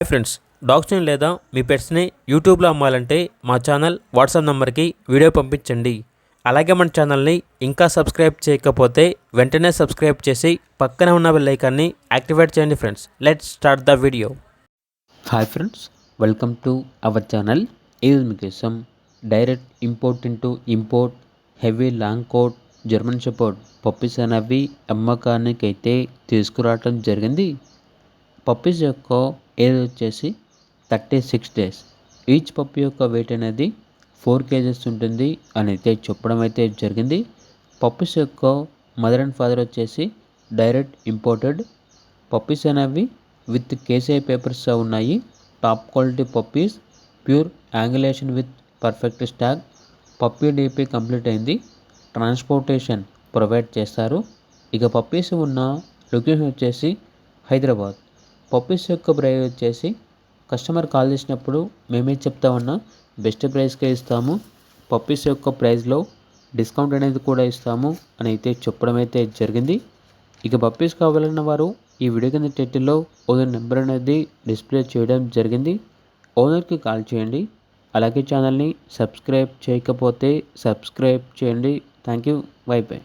Hi friends, డాగ్స్ని లేదా మీ పెట్స్ని యూట్యూబ్లో అమ్మాలంటే మా ఛానల్ వాట్సాప్ నెంబర్కి వీడియో పంపించండి. అలాగే మన ఛానల్ని ఇంకా సబ్స్క్రైబ్ చేయకపోతే వెంటనే సబ్స్క్రైబ్ చేసి పక్కనే ఉన్న బెల్ ఐకాన్ని యాక్టివేట్ చేయండి. Friends, let's start the video. Hi friends, welcome to our channel. ఈరోజు మీకోసం direct import heavy long coat German shepherd puppies అనేవి అమ్మకానికైతే తీసుకురావటం జరిగింది. పప్పీస్ యొక్క ఏజ్ వచ్చేసి 36 డేస్. ఈచ్ పప్పీ యొక్క వెయిట్ అనేది 4 kgs ఉంటుంది అని అయితే చెప్పడం అయితే జరిగింది. పప్పీస్ యొక్క మదర్ అండ్ ఫాదర్ వచ్చేసి డైరెక్ట్ ఇంపోర్టెడ్ పప్పీస్ అనేవి విత్ కేసీఐ పేపర్స్ ఉన్నాయి. Top quality puppies, pure angulation with perfect stag. Puppy DP complete అయింది. ట్రాన్స్పోర్టేషన్ ప్రొవైడ్ చేస్తారు. ఇక పప్పీస్ ఉన్న లొకేషన్ వచ్చేసి హైదరాబాద్. పప్పీస్ యొక్క ప్రైస్ వచ్చేసి కస్టమర్ కాల్ చేసినప్పుడు మేమే చెప్తా ఉన్నా బెస్ట్ ప్రైస్కే ఇస్తాము. పప్పీస్ యొక్క ప్రైస్లో డిస్కౌంట్ అనేది కూడా ఇస్తాము అని అయితే చెప్పడం అయితే జరిగింది. ఇక పప్పీస్ కావాలన్న వారు ఈ వీడియో కింద టైటిల్లో ఓనర్ నెంబర్ అనేది డిస్ప్లే చేయడం జరిగింది. ఓనర్కి కాల్ చేయండి. అలాగే ఛానల్ని సబ్స్క్రైబ్ చేయకపోతే సబ్స్క్రైబ్ చేయండి. Thank you. By by.